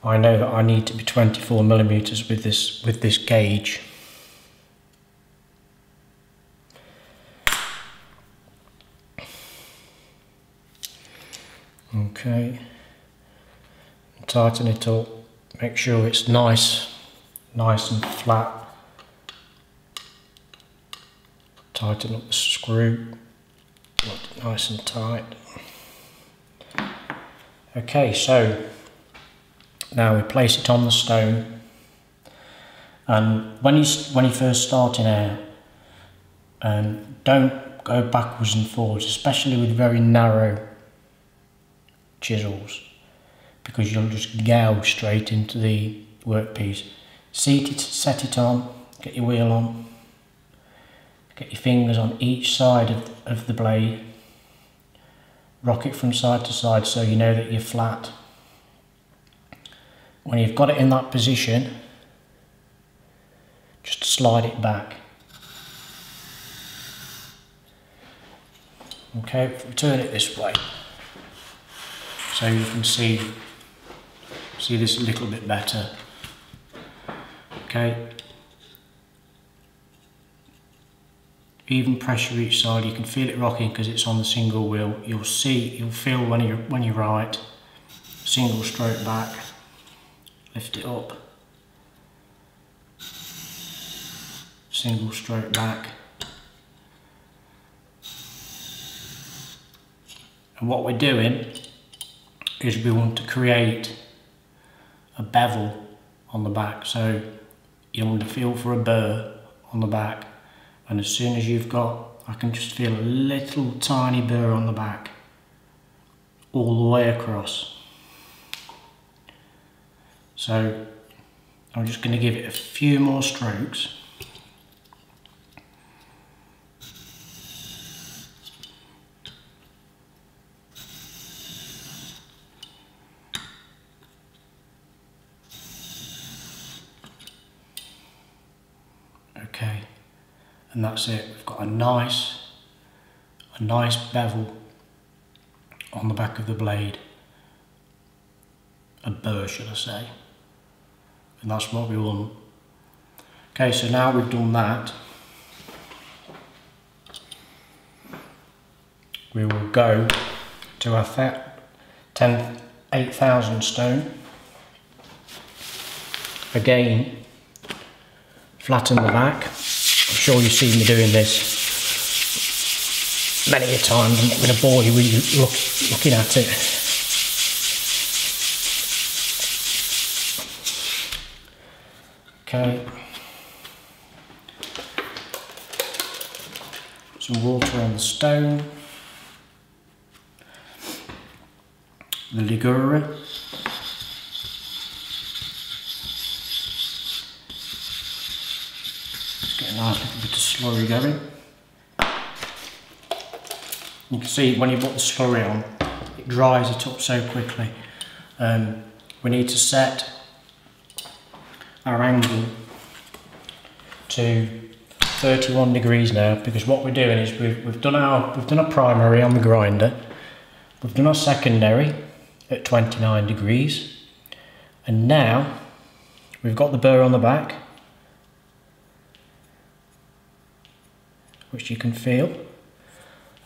I know that I need to be 24mm with this gauge. Okay, tighten it up, make sure it's nice and flat. Tighten up the screw, nice and tight. Okay, so now we place it on the stone, and when you're first starting out, don't go backwards and forwards, especially with very narrow chisels, because you'll just gouge straight into the workpiece. Set it on, get your wheel on, get your fingers on each side of the blade, rock it from side to side so you know that you're flat. When you've got it in that position, just slide it back. Okay, if we turn it this way, so you can see this a little bit better. Okay, even pressure each side. You can feel it rocking because it's on the single wheel. You'll feel when you're right. Single stroke back, lift it up. Single stroke back. And what we're doing is we want to create a bevel on the back, so you want to feel for a burr on the back, and as soon as you've got, I can just feel a little tiny burr on the back all the way across. So I'm just going to give it a few more strokes. Okay, and that's it. We've got a nice bevel on the back of the blade, a burr should I say, and that's what we want. Okay, so now we've done that, we will go to our 8000 stone. Again, flatten the back. I'm sure you've seen me doing this many a time. I'm not going to bore you with looking at it. Okay. Some water on the stone. The ligura. Get a nice little bit of slurry going. You can see when you put the slurry on, it dries it up so quickly. We need to set our angle to 31 degrees now, because what we're doing is we've done a primary on the grinder, we've done our secondary at 29 degrees, and now we've got the burr on the back, which you can feel,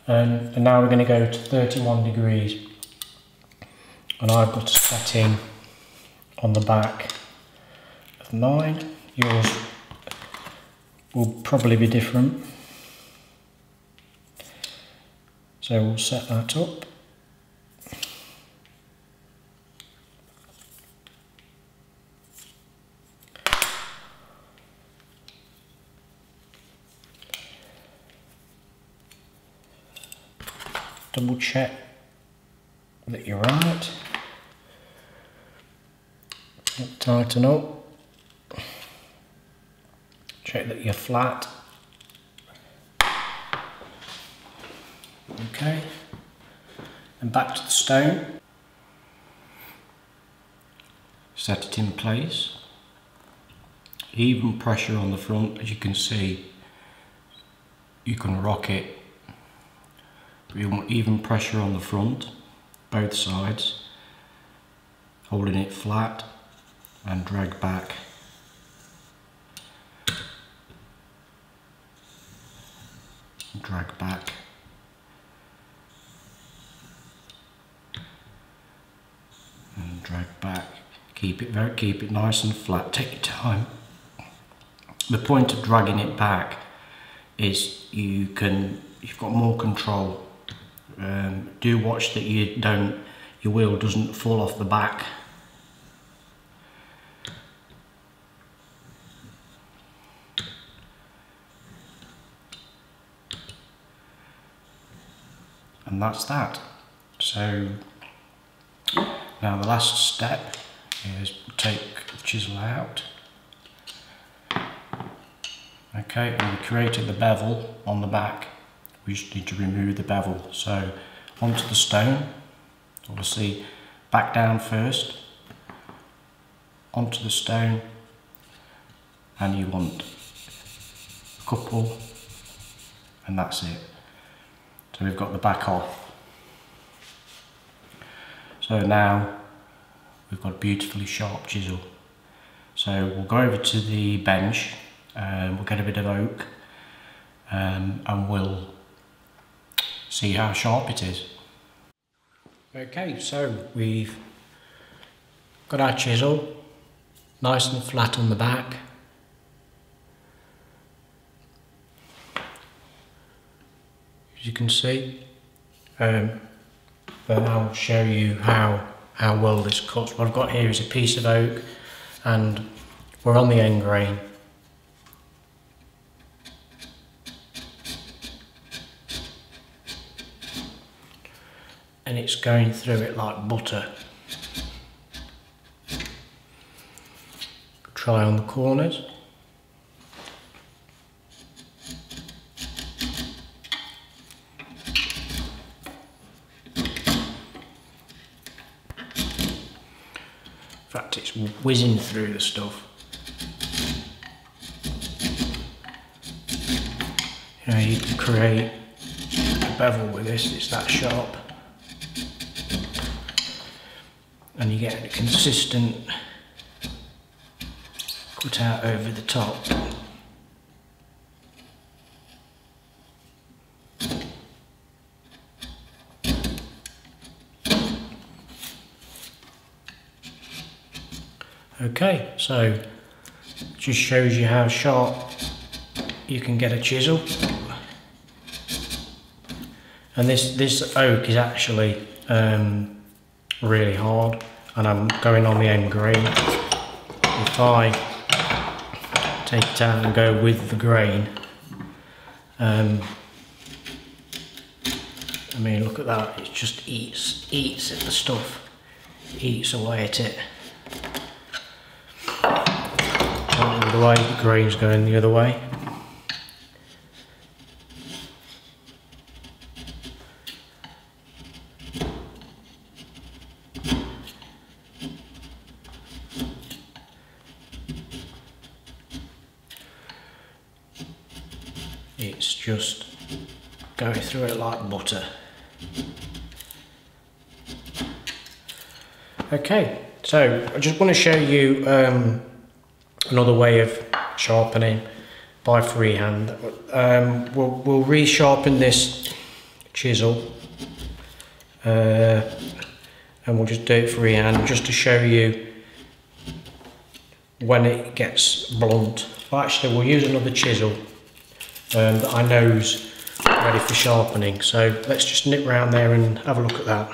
and now we're going to go to 31 degrees, and I've got a setting on the back of mine. Yours will probably be different, so we'll set that up. Double check that you're right. Tighten up. Check that you're flat. Okay. And back to the stone. Set it in place. Even pressure on the front, as you can see. You can rock it. We want even pressure on the front, both sides, holding it flat, and drag back. Drag back. And drag back. Keep it nice and flat. Take your time. The point of dragging it back is you've got more control. Do watch that your wheel doesn't fall off the back. And that's that. So now the last step is take the chisel out. Okay, and we created the bevel on the back. We just need to remove the bevel. So onto the stone, obviously back down first, onto the stone, and you want a couple, and that's it. So we've got the back off. So now we've got a beautifully sharp chisel. So we'll go over to the bench, we'll get a bit of oak, and we'll see how sharp it is. Okay, so we've got our chisel nice and flat on the back. As you can see, but I'll show you how well this cuts. What I've got here is a piece of oak, and we're on the end grain. And it's going through it like butter. Try on the corners. In fact, it's whizzing through the stuff. You know, you can create a bevel with this, it's that sharp. And you get a consistent cut out over the top. Okay, so just shows you how sharp you can get a chisel. And this oak is actually really hard, and I'm going on the end grain. If I take it out and go with the grain, I mean, look at that, it just eats at the stuff, eats away at it. The way the grain's going the other way. It's just going through it like butter. Okay, so I just want to show you another way of sharpening by freehand. We'll re-sharpen this chisel, and we'll just do it freehand just to show you when it gets blunt. Well, actually, we'll use another chisel that I know's ready for sharpening. So let's just nip round there and have a look at that.